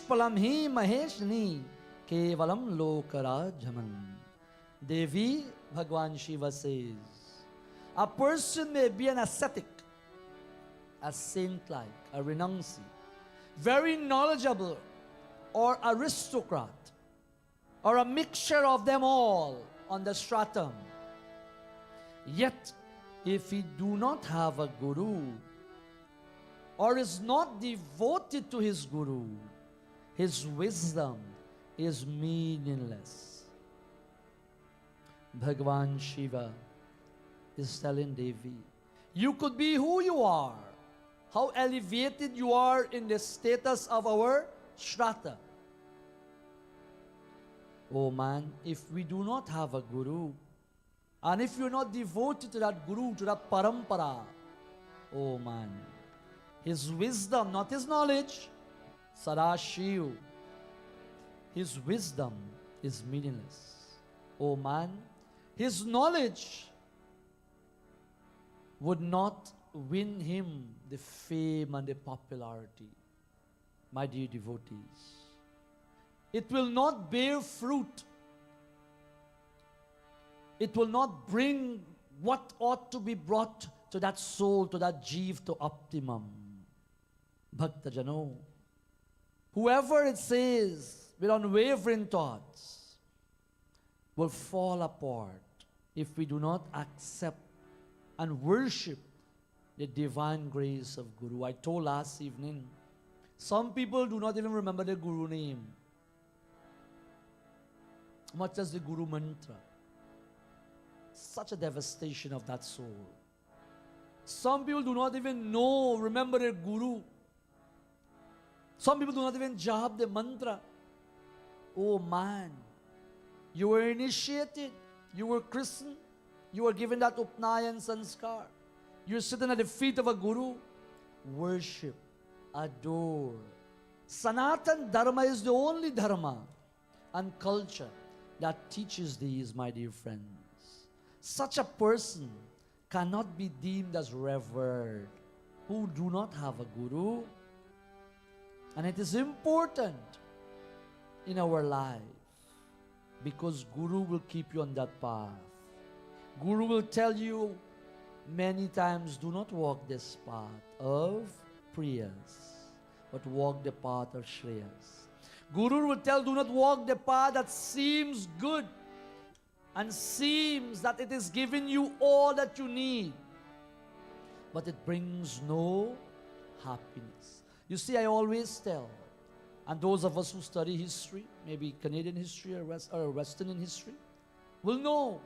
Nishpalam hi Maheshni Kevalam Lokarajhaman. Devi, Bhagwan Shiva says, a person may be an ascetic, a saint-like, a renunciate, very knowledgeable, or aristocrat, or a mixture of them all on the stratum. Yet, if he do not have a guru, or is not devoted to his guru, his wisdom is meaningless. Bhagwan Shiva is telling Devi, you could be who you are, how elevated you are in the status of our strata. Oh man, if we do not have a guru, and if you're not devoted to that guru, to that parampara, oh man, his wisdom, not his knowledge, Sadashiv, his wisdom is meaningless. Oh man, his knowledge would not win him the fame and the popularity. My dear devotees, it will not bear fruit. It will not bring what ought to be brought to that soul, to that jiv, to optimum. Bhakta Jano, whoever it says with unwavering thoughts will fall apart if we do not accept and worship the divine grace of Guru. I told last evening, some people do not even remember the Guru name, much as the Guru mantra. Such a devastation of that soul. Some people do not even remember their Guru. Some people do not even jab the mantra. Oh man, you were initiated, you were christened, you were given that upnayan sanskar. You're sitting at the feet of a Guru. Worship, adore. Sanatan Dharma is the only Dharma and culture that teaches these, my dear friends. Such a person cannot be deemed as revered who do not have a Guru. And it is important in our life because Guru will keep you on that path. Guru will tell you many times, do not walk this path of prayers, but walk the path of shreyas. Guru will tell, do not walk the path that seems good and seems that it is giving you all that you need, but it brings no happiness. You see, I always tell, and those of us who study history, maybe Canadian history or Western history, will know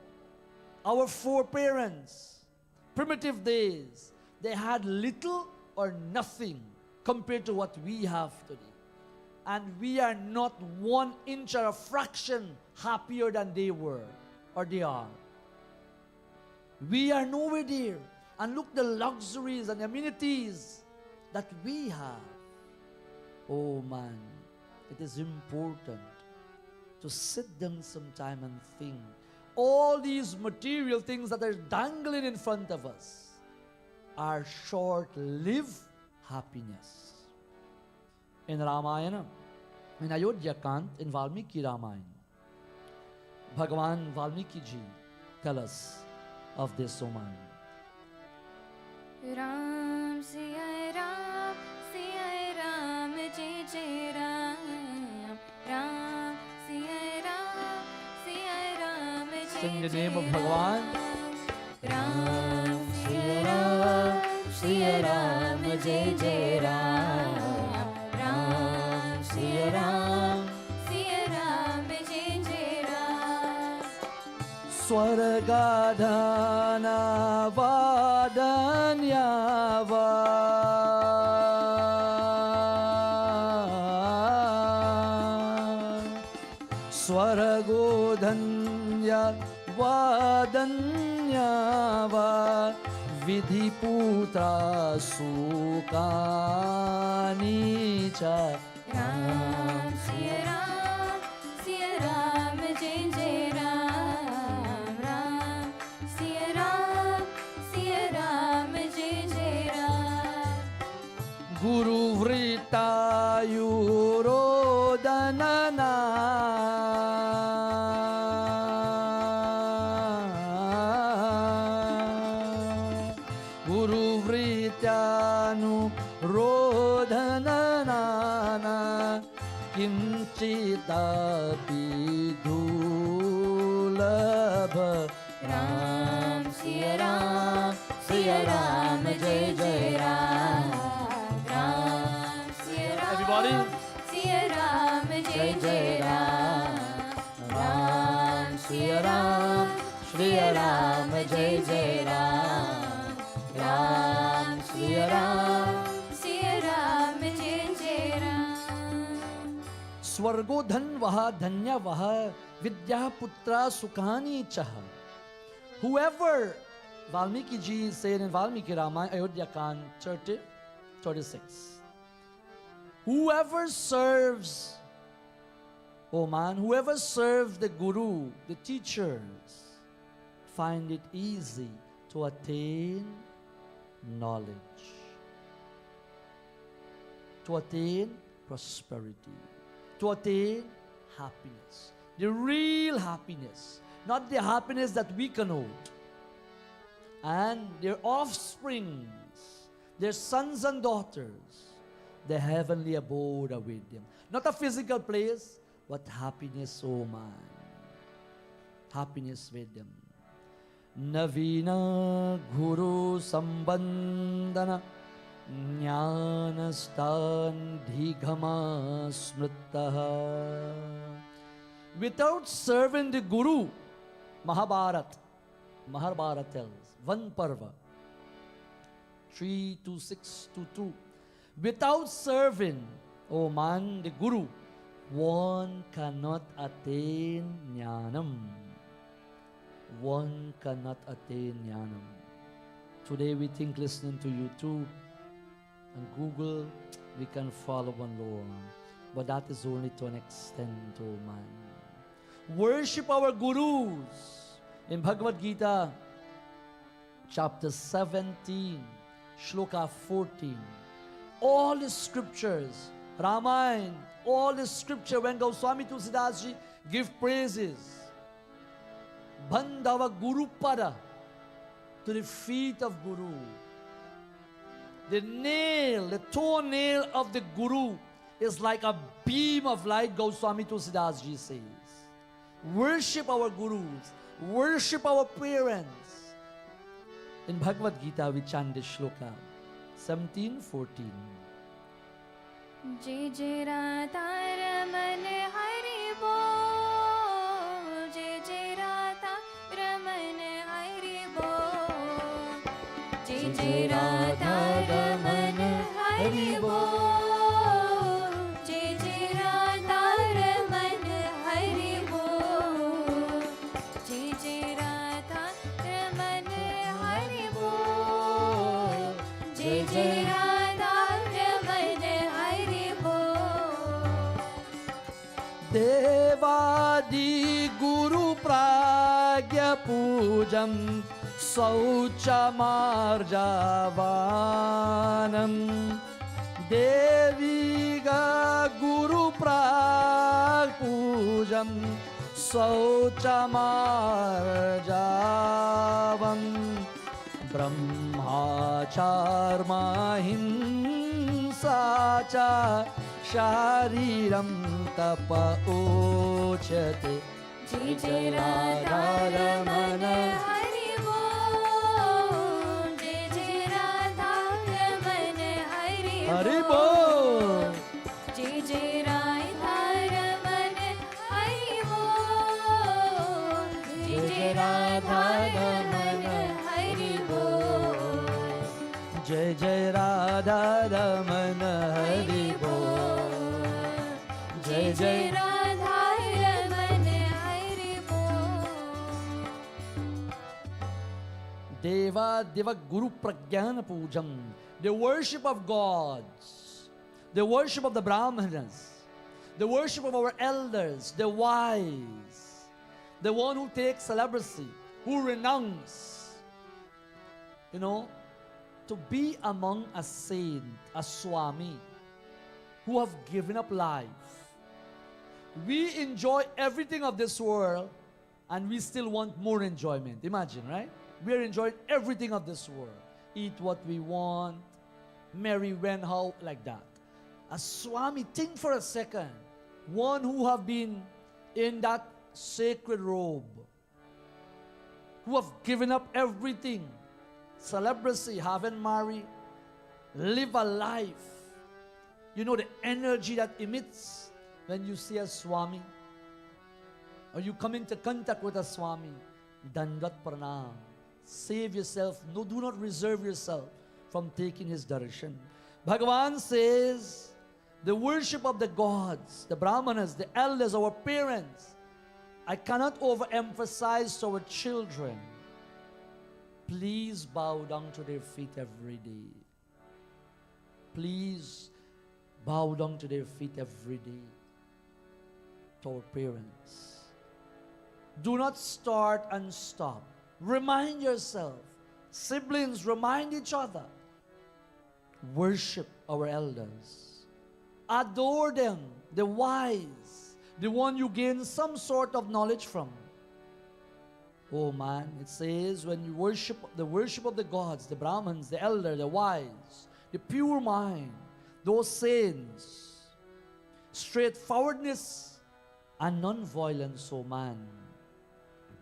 our foreparents, primitive days, they had little or nothing compared to what we have today. And we are not 1 inch or a fraction happier than they were or they are. We are nowhere there. And look the luxuries and amenities that we have. Oh man, it is important to sit down sometime and think. All these material things that are dangling in front of us are short-lived happiness. In Ramayana, in Ayodhya Kant, in Valmiki Ramayana, Bhagavan Valmiki Ji tell us of this, O man. Ram Siya Ram, Siya Ram, Jai Jai Ram, Ram Siya Ram, Siya Ram, Jai Sing the name of Bhagavan. Ram Siya Ram, Siya Ram, Jai Jai Ram, Ram Siya Ram, Siya Ram, Jai Jai Ram. Swargadhana vadanyava Swaragodhanya vadanyava Vidhiputra sukani cha Ram Siya Ram, Siya Ram, Jai Jai Ram, Ram Siya Ram, Siya Ram, Jai Jai Ram. Guru Vritayuro किंचिदपि दुर्लभ राम सिया राम जय जय Ram Ram Siya Ram Everybody. Siya Ram जय जय राम राम सिया राम श्री राम जय जय राम राम सिया राम जय जय राम स्वर्गो धन वह धन्य वह विद्या पुत्रा सुखानी चह. Whoever, Valmiki ji said in Valmiki Ramayana, Ayodhya Kand 30, 36. Whoever serves, oh man, whoever serves the Guru, the teachers, find it easy to attain knowledge, to attain prosperity, to attain happiness, the real happiness, not the happiness that we connote. And their offsprings, their sons and daughters, the heavenly abode await them. Not a physical place, but happiness, oh man. Happiness with them. Navina Guru Sambandana Jnanastan Dhigama Smritaha. Without serving the Guru, Mahabharata tells, one Parva, 3:26-2. Without serving, oh man, the Guru, one cannot attain Jnanam. One cannot attain Jnanam. Today we think listening to YouTube and Google, we can follow one Lord. But that is only to an extent, oh man. Worship our Gurus. In Bhagavad Gita, chapter 17, shloka 14, all the scriptures, Ramayana, all the scripture, when Goswami Tulsidas ji give praises, Bandhava Guru Pada, to the feet of Guru. The nail, the toenail of the Guru is like a beam of light, Goswami Tulsidas ji says. Worship our Gurus. Worship our parents. In Bhagavad Gita, we chant this shloka 17:14. जय जय राधा रमन हरि बोल जय जय राधा रमन हरि बोल जय जय राधा रमन हरि बोल जय जय राधा रमन हरि बोल जय जय राधा रमन हरि बोल जय जय राधा रमन हरि बोल Devadi Guru Pragya Pujam Sauchamarjavanam Deviga Guru Prag Pujam Sauchamarjavam Brahmacharmahimsacha Shariram Tapa Uchate. जय जय राधा रमन हरि बोल जय जय राधा रमन हरि Hari Bol. जय जय राधा रमन हरि बोल जय जय राधा रमन हरि बोल Jai Jai Radha Raman Hari Bol. जय जय राधा रमन हरि बोल Deva Guru Pragyana Pujam. The worship of gods, the worship of the Brahmanas, the worship of our elders, the wise, the one who takes celibacy, who renounce, to be among a saint, a Swami, who have given up life. We enjoy everything of this world and we still want more enjoyment. Imagine, right? We are enjoying everything of this world. Eat what we want, marry when, how, like that. A Swami, think for a second. one who have been in that sacred robe, who have given up everything, celibacy, haven't married, live a life. You know the energy that emits when you see a Swami, or you come into contact with a Swami. Dandat pranam. Save yourself. No, do not reserve yourself from taking his darshan. Bhagavan says, the worship of the gods, the brahmanas, the elders, our parents, I cannot overemphasize to our children. Please bow down to their feet every day. Please bow down to their feet every day. To our parents. Do not start and stop. Remind yourself. Siblings, remind each other. Worship our elders. Adore them, the wise, the one you gain some sort of knowledge from. Oh man, it says when you worship of the gods, the Brahmins, the elder, the wise, the pure mind, those saints, straightforwardness and non-violence, oh man.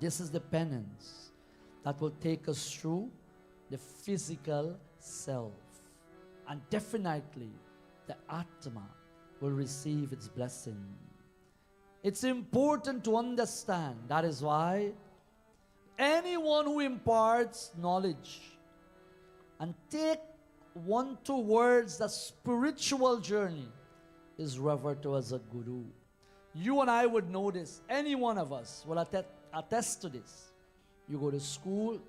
This is the penance that will take us through the physical self. And definitely the Atma will receive its blessing. It's important to understand. That is why anyone who imparts knowledge and take one towards the spiritual journey is revered to as a guru. You and I would know this. Any one of us will attest to this. You go to school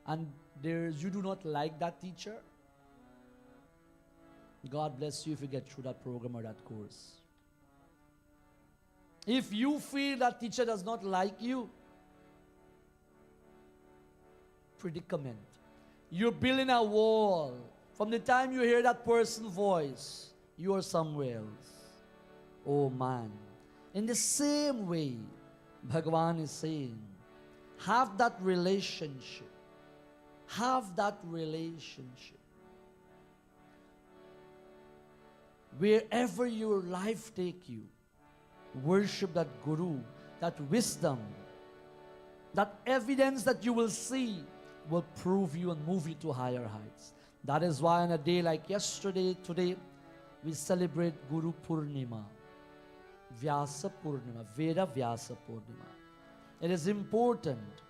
and you do not like that teacher. God bless you if you get through that program or that course. If you feel that teacher does not like you, predicament. You're building a wall. From the time you hear that person's voice, you are somewhere else. Oh man. In the same way, Bhagavan is saying, have that relationship. Have that relationship. Wherever your life take you, worship that Guru, that wisdom, that evidence that you will see will prove you and move you to higher heights. That is why on a day like yesterday, today, we celebrate Guru Purnima, Vyasa Purnima, Veda Vyasa Purnima. It is important.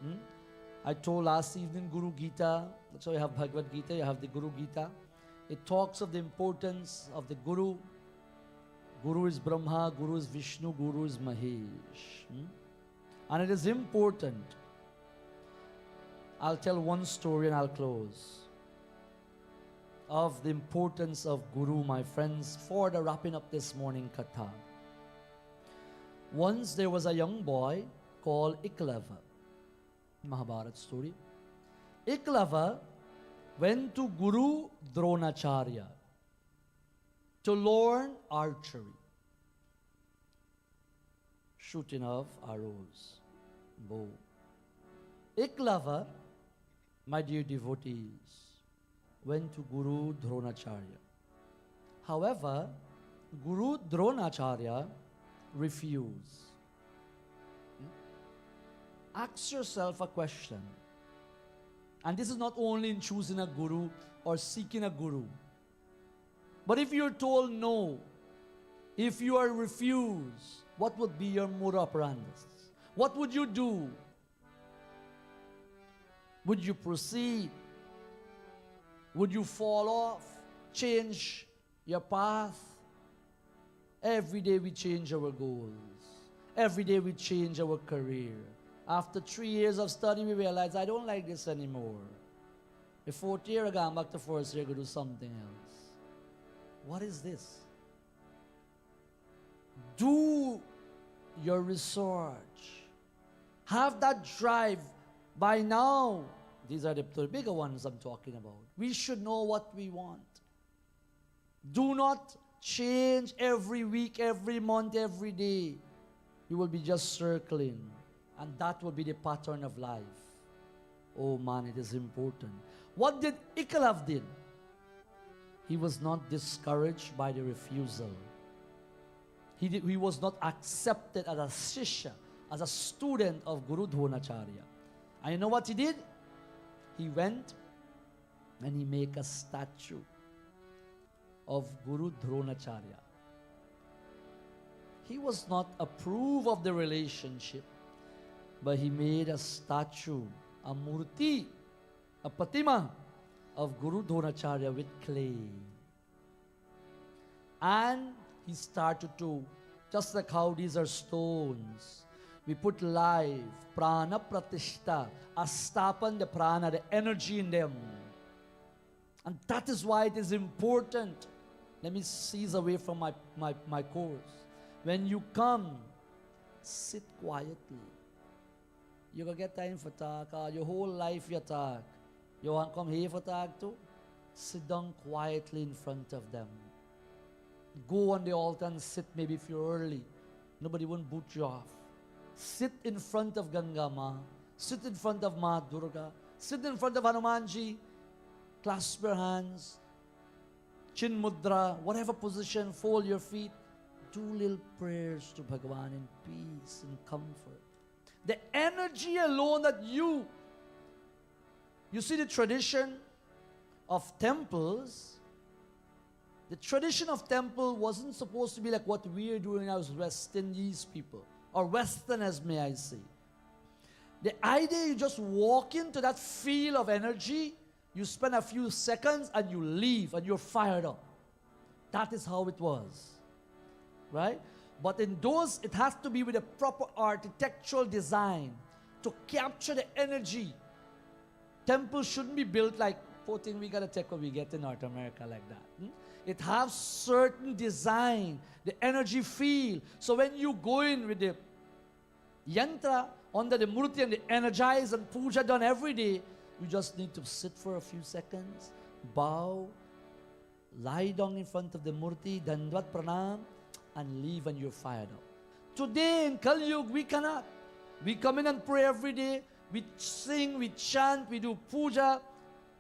I told last evening Guru Gita, that's why you have Bhagavad Gita, you have the Guru Gita. It talks of the importance of the Guru. Guru is Brahma, Guru is Vishnu, Guru is Mahesh. And it is important. I'll tell one story and I'll close. Of the importance of Guru, my friends, for the wrapping up this morning Katha. Once there was a young boy called Iklava. Mahabharat story. Iklava went to Guru Dronacharya to learn archery, shooting of arrows, bow. Iklava, my dear devotees, went to Guru Dronacharya. However, Guru Dronacharya refused. Ask yourself a question. And this is not only in choosing a guru or seeking a guru. But if you're told no, if you are refused, what would be your modus operandi? What would you do? Would you proceed? Would you fall off? Change your path? Every day we change our goals. Every day we change our career. After 3 years of study, we realize, I don't like this anymore. The 4th year, I go back to 1st year, I go do something else. What is this? Do your research. Have that drive. By now, these are the bigger ones I'm talking about. We should know what we want. Do not change every week, every month, every day. You will be just circling. And that will be the pattern of life. Oh man, it is important. What did Iklava did? He was not discouraged by the refusal. he was not accepted as a Shishya, as a student of Guru Dronacharya. And you know what he did? He went and he made a statue of Guru Dronacharya. He was not approve of the relationship, but he made a statue, a murti, a patima of Guru Dronacharya with clay. And he started to, just like how these are stones, we put life, prana pratishta, astapan, the prana, the energy in them. And that is why it is important. Let me cease away from my course. When you come, sit quietly. You can get time for talk, your whole life you talk. You want to come here for talk too? Sit down quietly in front of them. Go on the altar and sit, maybe if you're early. Nobody won't boot you off. Sit in front of Ganga Ma. Sit in front of Ma Durga. Sit in front of Hanumanji. Clasp your hands. Chin mudra, whatever position, fold your feet. Do little prayers to Bhagavan in peace and comfort. The energy alone that you see the tradition of temples. The tradition of temple wasn't supposed to be like what we're doing as West Indies people, or Westerners, may I say. The idea, you just walk into that field of energy, you spend a few seconds and you leave and you're fired up. That is how it was, right? But in those, it has to be with a proper architectural design to capture the energy. Temples shouldn't be built like, poor thing, we got to take what we get in North America like that. It has certain design, the energy field. So when you go in with the yantra under the murti and the energize and puja done every day, you just need to sit for a few seconds, bow, lie down in front of the murti, dandvat pranam, and leave and you're fired up. Today in Kali Yuga, we cannot. We come in and pray every day, we sing, we chant, we do puja,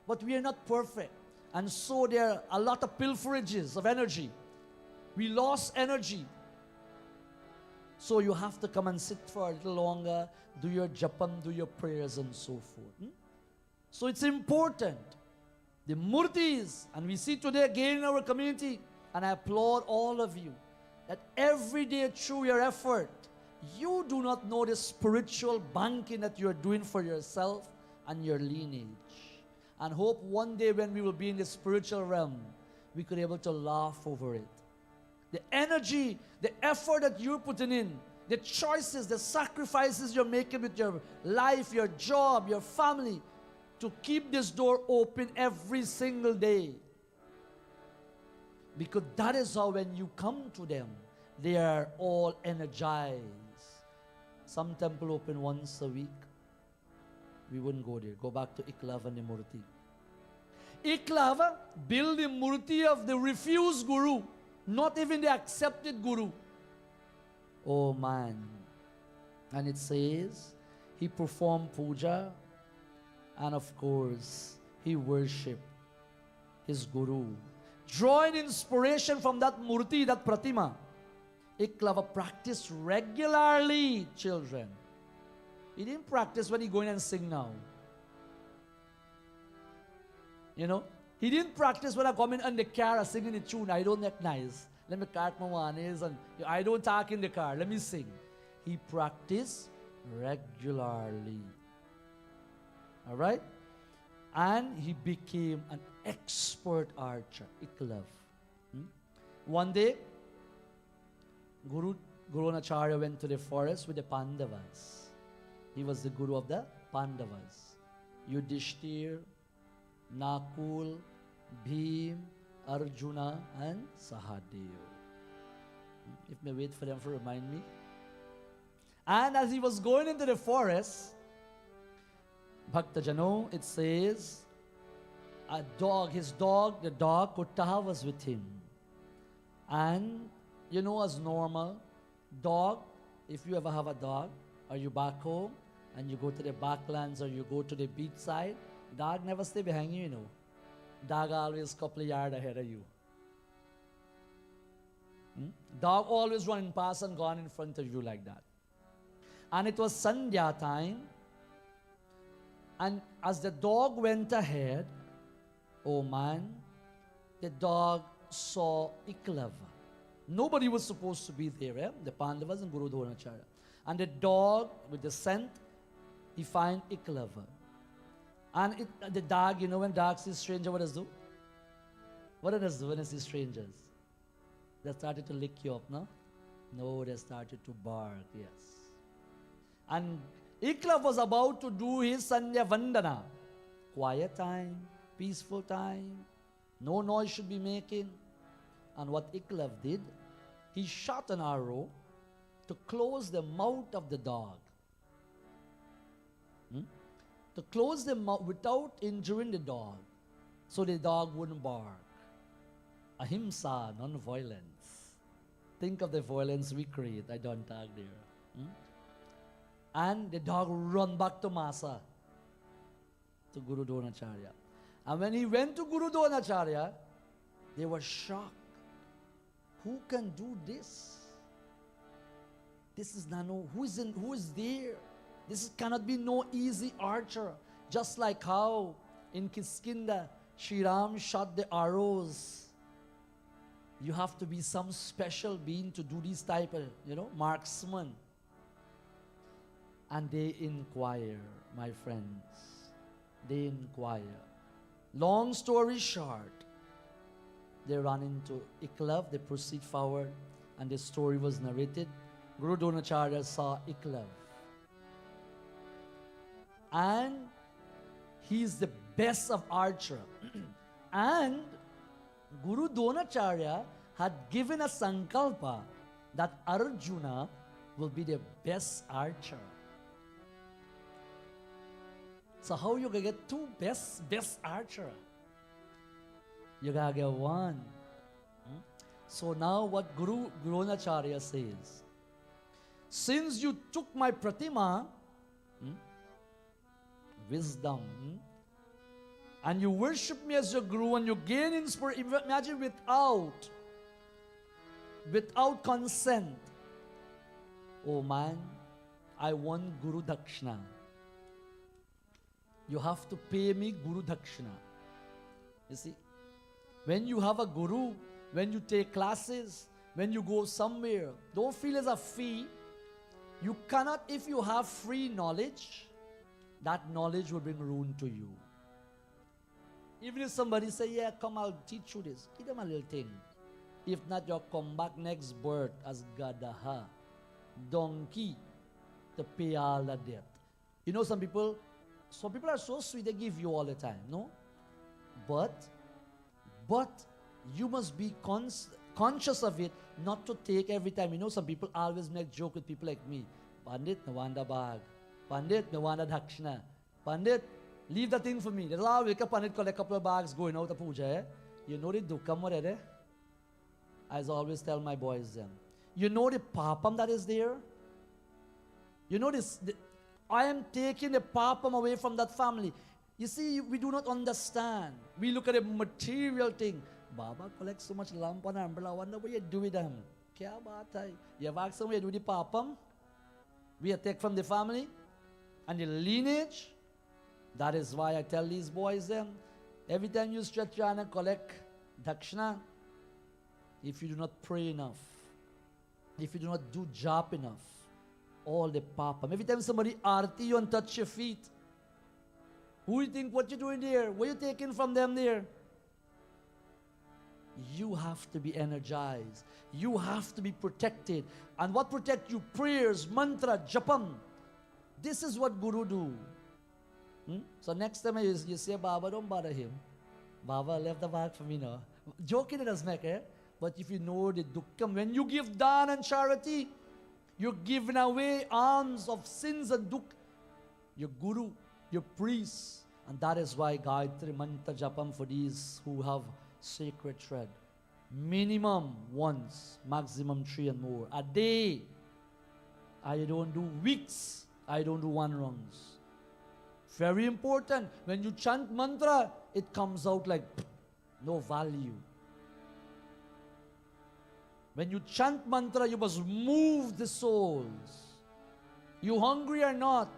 but we are not perfect. And so there are a lot of pilferages of energy. We lost energy. So you have to come and sit for a little longer, do your japam, do your prayers and so forth. So it's important. The murtis, and we see today again in our community, and I applaud all of you, that every day through your effort, you do not know the spiritual banking that you're doing for yourself and your lineage. And hope one day when we will be in the spiritual realm, we could be able to laugh over it. The energy, the effort that you're putting in, the choices, the sacrifices you're making with your life, your job, your family, to keep this door open every single day. Because that is how when you come to them, they are all energized. Some temple open once a week. We wouldn't go there. Go back to Iklava and the Murti. Iklava built the Murti of the refused Guru, not even the accepted Guru. Oh man. And it says, he performed puja, and of course, he worshipped his Guru. Drawing inspiration from that Murti, that Pratima, Iklava practiced regularly, children. He didn't practice when he go in and sing now. You know, he didn't practice when I come in the car and singing the tune. I don't recognize. Let me cart my one is and I don't talk in the car. Let me sing. He practiced regularly. All right, and he became an expert archer. Iklav. One day, Guru Dronacharya went to the forest with the Pandavas. He was the guru of the Pandavas. Yudhishthir, Nakul, Bhim, Arjuna, and Sahadev. If may wait for them to remind me. And as he was going into the forest, Bhakta Jano, it says, a dog, the dog, Kuttaha was with him. And, you know, as normal, dog, if you ever have a dog, or you back home, and you go to the backlands, or you go to the beach side, dog never stay behind you, you know. Dog always a couple of yards ahead of you. Dog always running past and gone in front of you like that. And it was Sandhya time. And as the dog went ahead, oh man, the dog saw Iklava. Nobody was supposed to be there, the Pandavas and Guru Dronacharya. And the dog, with the scent, he find Iklava. And the dog, when dogs see stranger, what does it do? What does it do when it sees strangers? They started to lick you up, no? No, they started to bark, yes. And Iklav was about to do his Sandhya Vandana. Quiet time, peaceful time, no noise should be making. And what Iklav did, he shot an arrow to close the mouth of the dog. To close the mouth without injuring the dog, so the dog wouldn't bark. Ahimsa, non-violence. Think of the violence we create. I don't talk there. And the dog run back to Masa, to Guru Dronacharya. And when he went to Guru Dronacharya, they were shocked. Who can do this? This is Nano. Who is there? This cannot be no easy archer. Just like how in Kiskinda, Sri Ram shot the arrows. You have to be some special being to do these type of, marksman. And they inquire, my friends. They inquire. Long story short, they run into Iklav, they proceed forward, and the story was narrated. Guru Dronacharya saw Iklav. And he is the best of archer. And Guru Dronacharya had given a sankalpa that Arjuna will be the best archer. So how you gonna get two best archer? You gotta get one. So now what Guru Dronacharya says, since you took my pratima, wisdom, and you worship me as your guru and you gain inspiration, imagine without consent. Oh man, I want Guru Dakshina. You have to pay me Guru Dakshina. You see, when you have a guru, when you take classes, when you go somewhere, don't feel as a fee. You cannot, if you have free knowledge, that knowledge will bring ruin to you. Even if somebody say, yeah, come, I'll teach you this. Give them a little thing. If not, you'll come back next birth as Gadaha, donkey, to pay all the debt. Some people are so sweet, they give you all the time, no? But you must be conscious of it, not to take every time. Some people always make joke with people like me. Pandit, no wanda bag. Pandit, no wanda dakshina. Pandit, leave the thing for me. There's always a Pandit collect a couple of bags going out of puja. The dukkam already. I always tell my boys them. The papam that is there? I am taking the papam away from that family. You see, we do not understand. We look at a material thing. Baba collects so much lamp and umbrella. I wonder what you do with them. Kya baat hai? You have asked them what you do with the papam? We take from the family and the lineage. That is why I tell these boys them, every time you stretch your hand and collect dakshina, if you do not pray enough, if you do not do jap enough, all the papam. Every time somebody arti you and touch your feet, who you think what you doing there? What you taking from them there? You have to be energized. You have to be protected. And what protect you? Prayers, mantra, japam. This is what Guru do. So next time you say, Baba, don't bother him. Baba left the bag for me now. Joking it doesn't make it. But if you know the dukkham, when you give dan and charity, you're giving away alms of sins and dukh. Your guru, your priest. And that is why Gayatri Mantra Japam for these who have sacred thread. Minimum once, maximum 3 and more. A day. I don't do weeks. I don't do 1 rounds. Very important. When you chant mantra, it comes out like no value. When you chant mantra, you must move the souls. You hungry or not,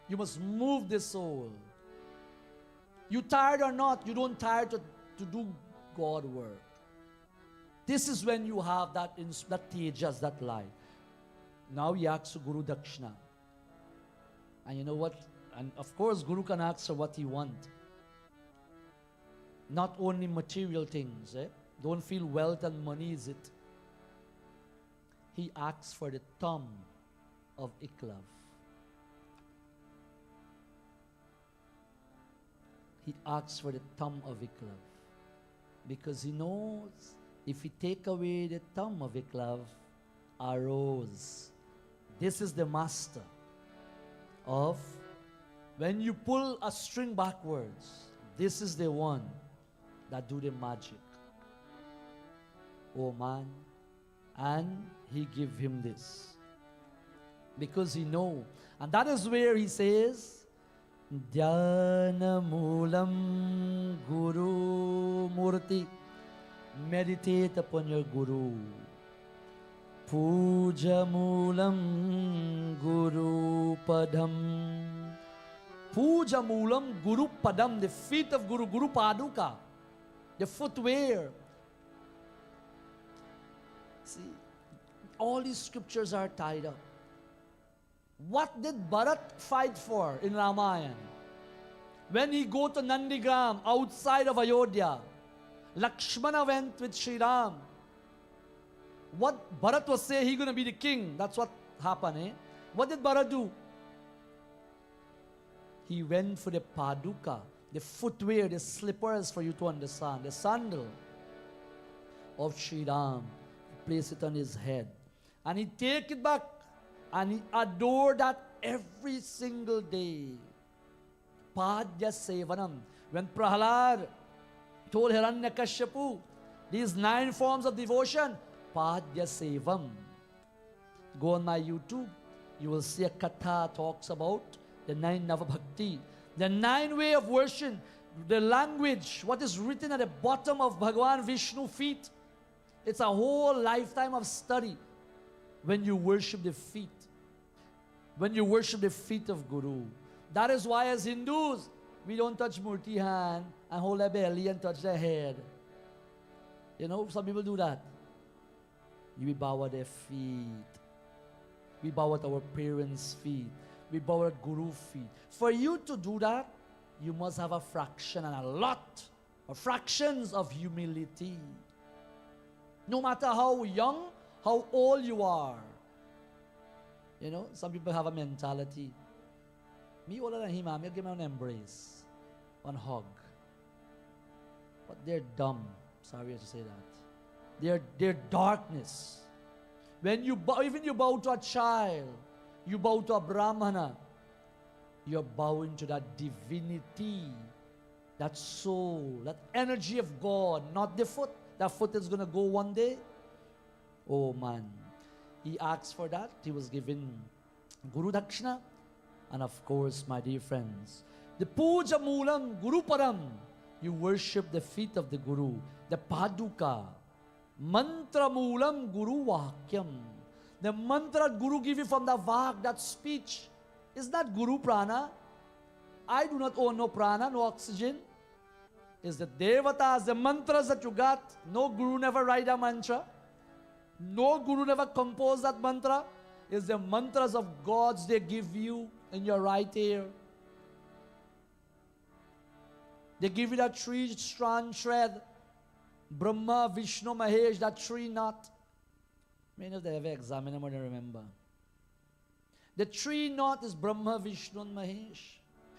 you must move the soul. You tired or not, you don't tire to do God work. This is when you have that tejas, that light. Now he asks Guru Dakshina. And you know what? And of course, Guru can ask for what he wants. Not only material things. Don't feel wealth and money is it. He asks for the thumb of Iklav. He asks for the thumb of Iklav. Because he knows if he take away the thumb of Iklav, arose. This is the master of when you pull a string backwards, this is the one that do the magic. Oh man. And he give him this. Because he know. And that is where he says, Dhyana Moolam Guru Murti. Meditate upon your Guru. Puja Moolam Guru Padam. Puja Moolam Guru Padam. The feet of Guru, Guru Paduka. The footwear. See, all these scriptures are tied up. What did Bharat fight for in Ramayana? When he go to Nandigram outside of Ayodhya, Lakshmana went with Sri Ram. What Bharat was saying, he going to be the king. That's what happened. What did Bharat do? He went for the paduka, the footwear, the slippers for you to understand, the sandal of Sri Ram. He placed it on his head. And he take it back and he adore that every single day. Padya Sevanam. When Prahalad told Hiranyakashipu these 9 forms of devotion, Padya Sevam. Go on my YouTube, you will see a katha talks about the 9 Navabhakti, the 9 way of worship, the language, what is written at the bottom of Bhagavan Vishnu feet. It's a whole lifetime of study when you worship the feet. When you worship the feet of Guru. That is why as Hindus, we don't touch Murti hand and hold their belly and touch their head. You know, some people do that. We bow at their feet. We bow at our parents' feet. We bow at Guru feet. For you to do that, you must have a fraction and a lot of fractions of humility. No matter how young, how old you are. You know, some people have a mentality. Me older than him, I'll give him an embrace, one hug. But they're dumb. Sorry to say that. They're darkness. When you bow, even you bow to a child, you bow to a Brahmana, you're bowing to that divinity, that soul, that energy of God, not the foot. That foot is going to go one day. Oh man. He asked for that. He was given Guru Dakshina. And of course, my dear friends, the Puja Moolam Guru Param. You worship the feet of the Guru, the Paduka. Mantra Moolam Guru Vakyam. The mantra Guru give you from the Vak, that speech. Is that Guru Prana? I do not own no prana, no oxygen. Is the Devatas, the mantras that you got. No Guru never write a mantra. No Guru never composed that mantra. Is the mantras of gods they give you in your right ear. They give you that 3-strand thread. Brahma, Vishnu, Mahesh, that 3 knot. Many of them ever examine them or they remember. The 3 knot is Brahma, Vishnu, and Mahesh.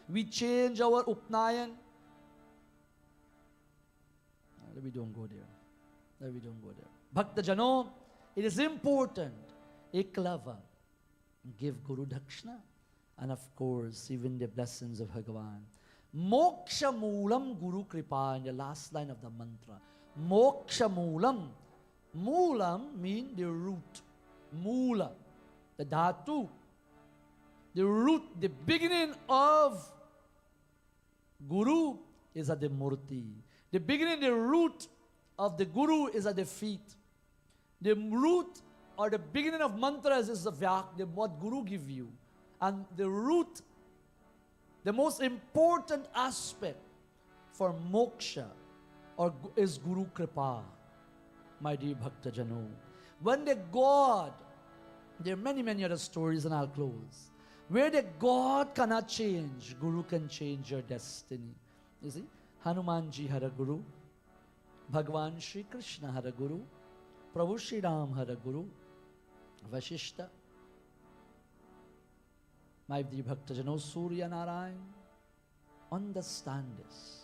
We change our Upnayan. We don't go there. We don't go there. Bhakta Jano, it is important. Eklava, give Guru Dakshina. And of course, even the blessings of Bhagavan. Moksha Moolam Guru Kripa, in the last line of the mantra. Moksha Moolam. Moolam means the root. Moola, the dhatu. The root, the beginning of Guru is at the Murti. The beginning, the root of the Guru is at the feet. The root or the beginning of mantras is the vyak, what Guru give you. And the root, the most important aspect for moksha is Guru Kripa, my dear Bhakta Jano. When the God, there are many, many other stories and I'll close. Where the God cannot change, Guru can change your destiny. You see, Hanumanji had a Guru, Bhagwan Shri Krishna had a Guru, Prabhu Shri Ram had a Guru, Vashishta, my dear Bhakta Jano, Surya Narayan. Understand this.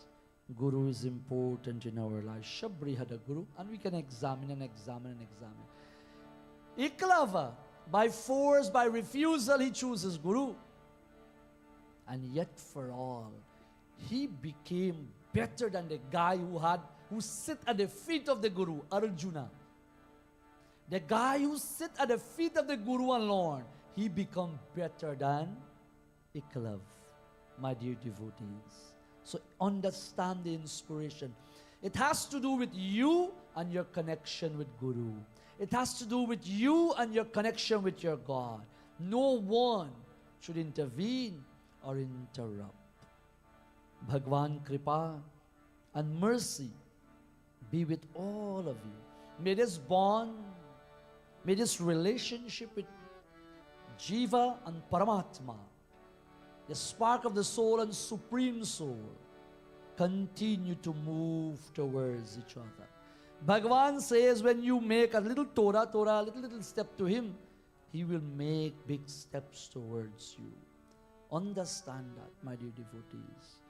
Guru is important in our life. Shabri had a Guru, and we can examine and examine and examine. Iklava, by force, by refusal, he chooses Guru. And yet for all, he became better than the guy who sit at the feet of the Guru, Arjuna. The guy who sit at the feet of the Guru alone, he become better than Iklav, my dear devotees. So understand the inspiration. It has to do with you and your connection with Guru. It has to do with you and your connection with your God. No one should intervene or interrupt. Bhagwan Kripa and mercy be with all of you. May this bond, may this relationship with Jiva and Paramatma, the spark of the soul and supreme soul, continue to move towards each other. Bhagavan says when you make a little Torah, a little step to him, he will make big steps towards you. Understand that, my dear devotees.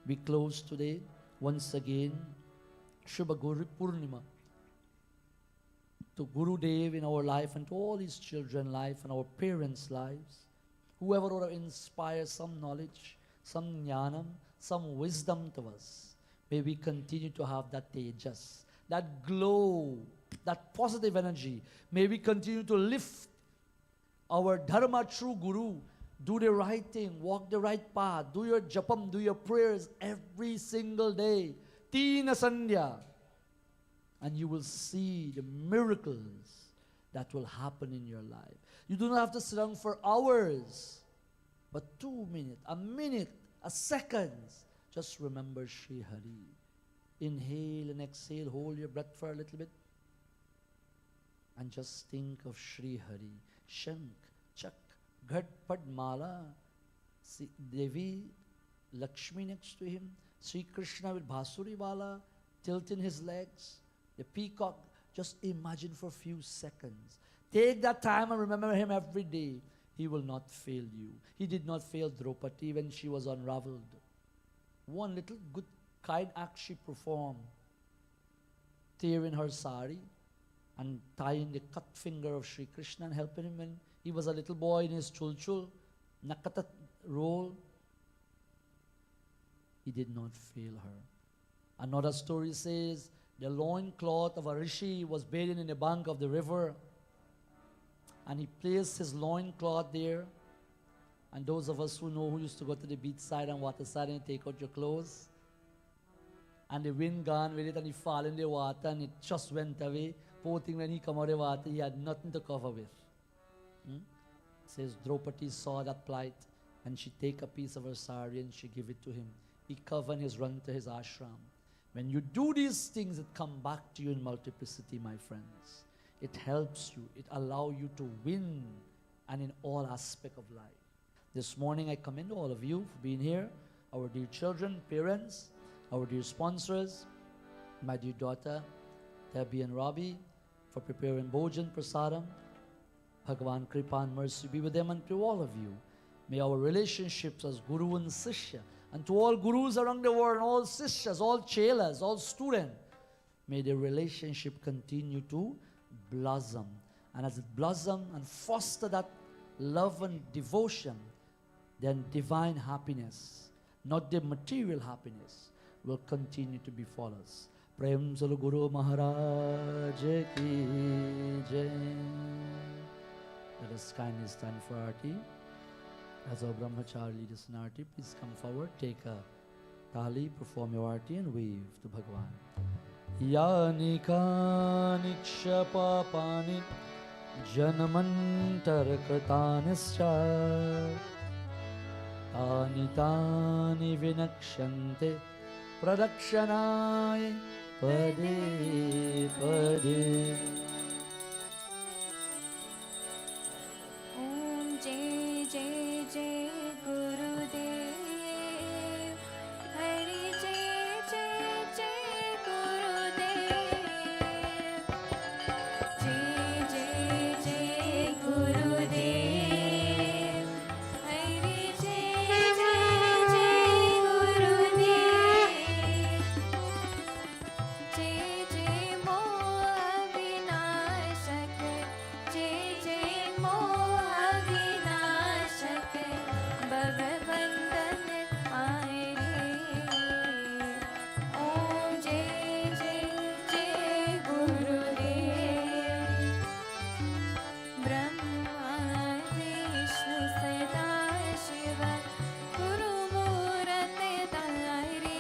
We close today, once again, Shubha Guru Purnima, to Guru Dev in our life and to all his children's life and our parents' lives. Whoever would have inspired some knowledge, some jnanam, some wisdom to us, may we continue to have that tejas, that glow, that positive energy. May we continue to lift our dharma true Guru, do the right thing, walk the right path, do your japam, do your prayers every single day. Tina Sandhya. And you will see the miracles that will happen in your life. You do not have to sit down for hours, but 2 minutes, a minute, a second. Just remember Shri Hari. Inhale and exhale, hold your breath for a little bit. And just think of Shri Hari. Shank, Chak, Ghat, Pad, Mala. See Devi, Lakshmi next to him. Sri Krishna with Basuri Wala, tilting his legs. The peacock, just imagine for a few seconds. Take that time and remember him every day. He will not fail you. He did not fail Draupadi when she was unraveled. One little good kind act she performed, tearing her sari and tying the cut finger of Sri Krishna and helping him when he was a little boy in his chulchul, nakata role. He did not fail her. Another story says, the loincloth of a rishi was bathing in the bank of the river, and he placed his loincloth there. And those of us who know, who used to go to the beach side and water side and take out your clothes, and the wind gone with it and he fall in the water and it just went away. Poor thing, when he come out of the water, he had nothing to cover with. Says Draupadi saw that plight and she take a piece of her sari and she give it to him. He covered his run to his ashram. When you do these things, it come back to you in multiplicity, my friends. It helps you. It allows you to win, and in all aspects of life. This morning, I commend all of you for being here, our dear children, parents, our dear sponsors, my dear daughter, Debbie and Robbie, for preparing Bhojan Prasadam. Bhagavan Kripa and mercy be with them and to all of you. May our relationships as Guru and Sishya, and to all Gurus around the world, all Sishyas, all Chelas, all students, may the relationship continue to blossom. And as it blossom and foster that love and devotion, then divine happiness, not the material happiness, will continue to befall us. Prem Salo Guru Maharaj Ki Jai. Let us kindly stand for Aarti. As our Brahmachari lead us in Aarti, please come forward, take a tali, perform your Aarti and wave to Bhagavan. यानि कानि क्षपापानि जन्मन्तरकृतानिश्च तानि तानि विनक्ष्यन्ते प्रदक्षिणाय पदे पदे। ओम जय जय जय गुरुदेव, हरि जय जय जय गुरुदेव, जय जय जय गुरुदेव, हरि जय जय जय गुरुदेव, जय जय मोह विनाशक, जय जय मोह विनाशक, भगवंदन आए रे। ओम जय जय जय गुरुदेव, ब्रह्मा विष्णु सदा शिव, गुरुमूर्ति धारी,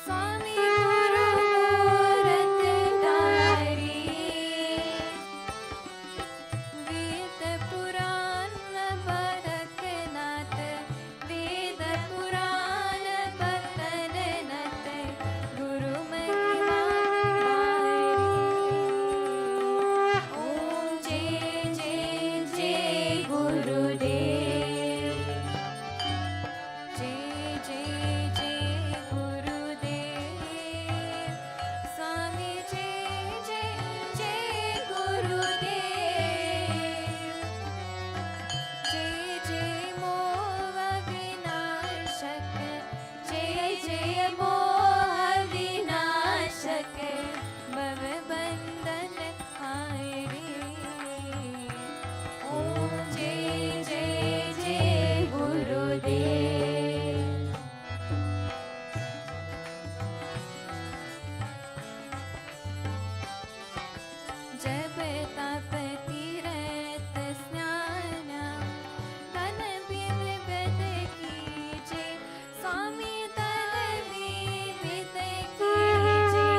स्वामी गुरुमूर्ति धारी, वेद पुराण बरकनाथ, वेद पुराण बरकनाथ, गुरु महिमा गाई। ओम जय जय जय गुरुदेव, जय जय जय गुरुदेव, स्वामी जय जय जय गुरुदेव, जय जय मोह विनाशक, जय जय मोह विनाशक, भवबंधन आए रे। ओम जय जय जय गुरुदेव। जब तप तीरथ स्नान, तन बिन बिद कीजे, स्वामी तन बिन कीजे,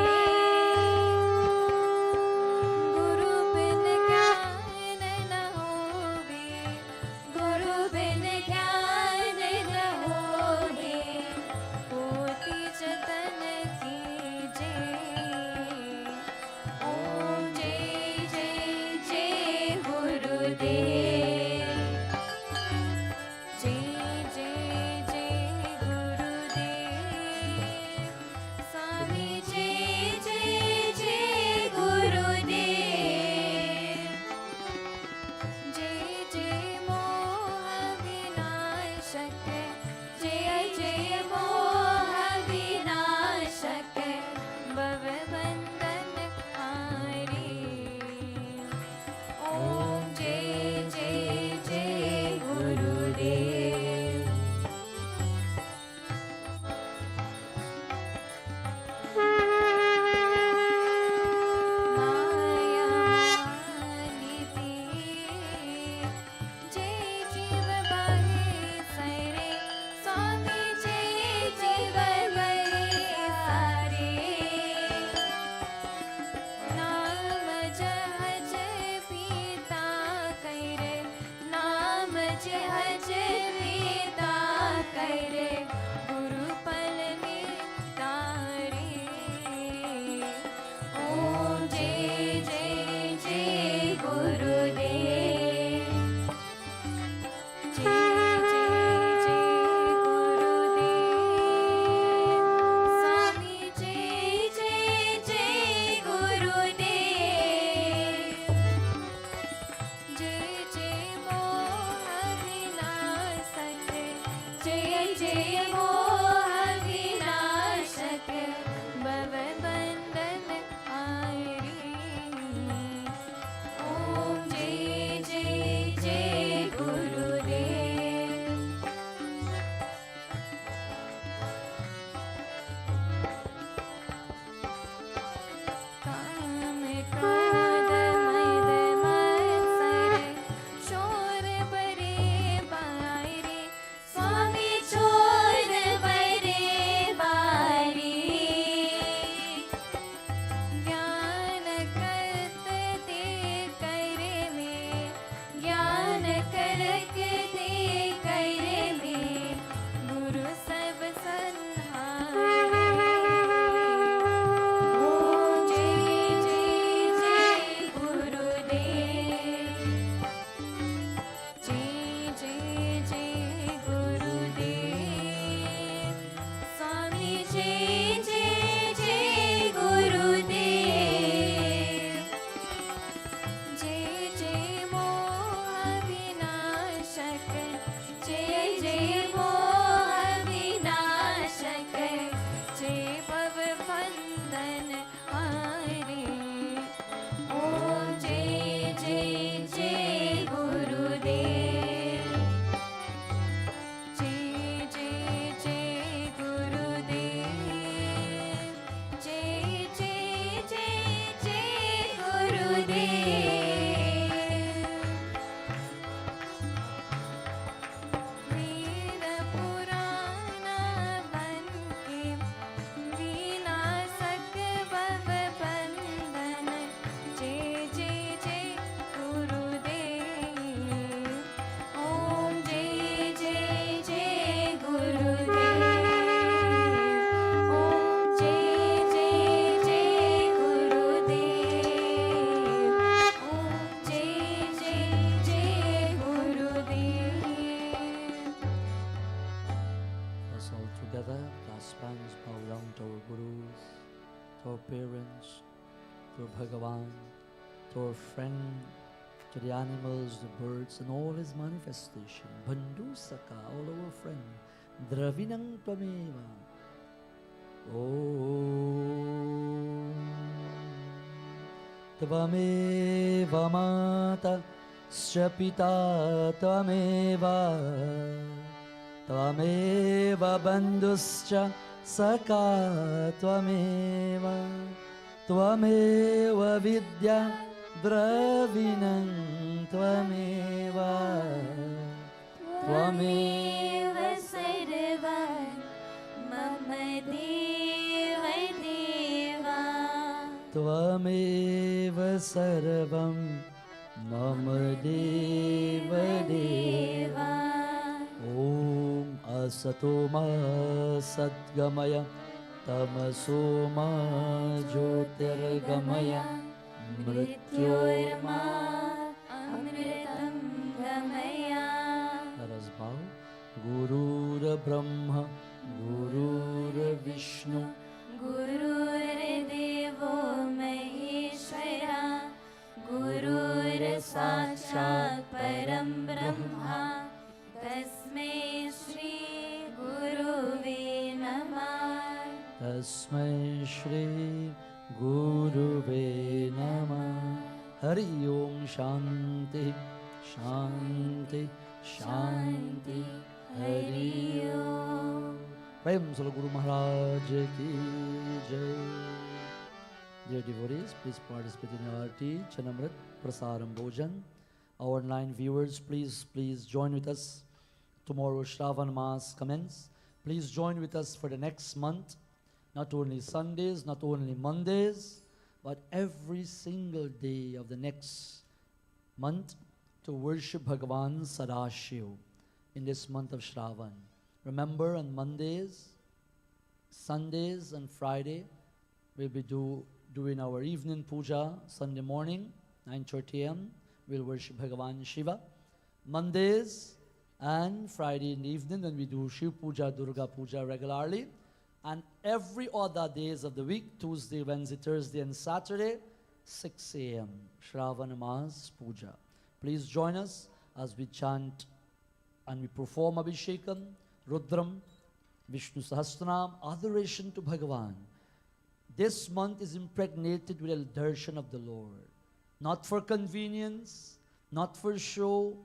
गुरु बिन ज्ञान न होवे, गुरु बिन ज्ञान न होवे, कोटि जतन कीजे। ओम जय जय जय गुरुदेव, जय जय जय गुरुदेव, स्वामी जय जय जय गुरुदेव, जय जय मोह विनाशक, जय जय मोह विनाशक, भवबंधन हारे। ओम जय जय जय गुरुदेव। माया निधि, जय जीव बहे सरे, स्वामी जय जीव बहे सारे, नाम जहज पीता करे, नाम जहज पीता करे, गुरु पल में तारे। ओम जय जय जय गुरुदेव, जय जय जय गुरुदेव, स्वामी जय जय जय गुरुदेव, जय जय मोह विनाशक, जय जय मोह विनाशक, भवबंधन आए रे। ओम जय जय जय गुरुदेव। काम क्रोध मद मत्सर, शोर बरे बायरे, स्वामी चोर to our Bhagavan, to our friend, to the animals, the birds, and all his manifestation. Bandhu Saka, all our friend. Dravinang Tvameva. Om. Tvameva Mata Shapita Tvameva. Tvameva Bandhuscha Saka Tvameva. Tvameva Vidya Dravinam Tvameva. त्वमेव सर्वं मम देव देवा Tvameva Sarvam Mama Deva Deva. Om Asatoma Sadgamaya Tamasoma Jyotirgamaya Mrityorma. अमृतं गमया Let us bow. Gurura Brahma, Gurura Vishnu, गुरुर्देवो महेश्वरा गुरुर्साक्षात् परं ब्रह्मा तस्मै श्री गुरुवे नमः Tasmai Shri Guruve Namah. Hari Om Shanti, Shanti, Shanti, Hari Om. Prem Sala Guru Maharaj Ki Jai. Dear devotees, please participate in our Aarti, Chanamrit, Prasaram Bhojan. Our 9 viewers, please join with us. Tomorrow Shravan Mass commence. Please join with us for the next month. Not only Sundays, not only Mondays, but every single day of the next month to worship Bhagavan Sadashiv in this month of Shravan. Remember, on Mondays, Sundays and Friday, we'll be doing our evening puja. Sunday morning, 9:30 a.m., we'll worship Bhagavan Shiva. Mondays and Friday in the evening, when we do Shiv Puja, Durga Puja regularly. And every other days of the week, Tuesday, Wednesday, Thursday, and Saturday, 6 a.m., Shravana Mass Puja. Please join us as we chant and we perform Abhishekam, Rudram, Vishnu Sahasranam, adoration to Bhagavan. This month is impregnated with a darshan of the Lord. Not for convenience, not for show,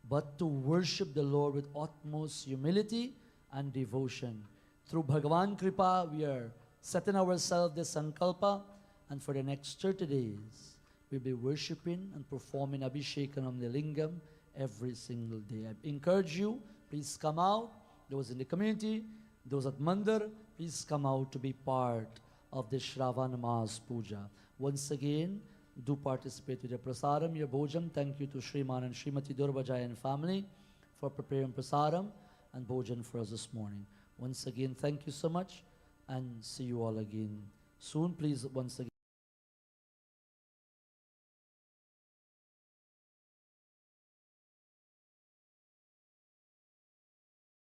but to worship the Lord with utmost humility and devotion. Through Bhagavan Kripa, we are setting ourselves this sankalpa, and for the next 30 days, we'll be worshiping and performing Abhishekam of the Lingam every single day. I encourage you, please come out. Those in the community, those at Mandir, please come out to be part of the Shravana Mass Puja. Once again, do participate with the prasaram, your bhojam. Thank you to Shriman and Srimati Durbajay and family for preparing prasaram and bhojan for us this morning. Once again, thank you so much, and see you all again soon. Please, once again.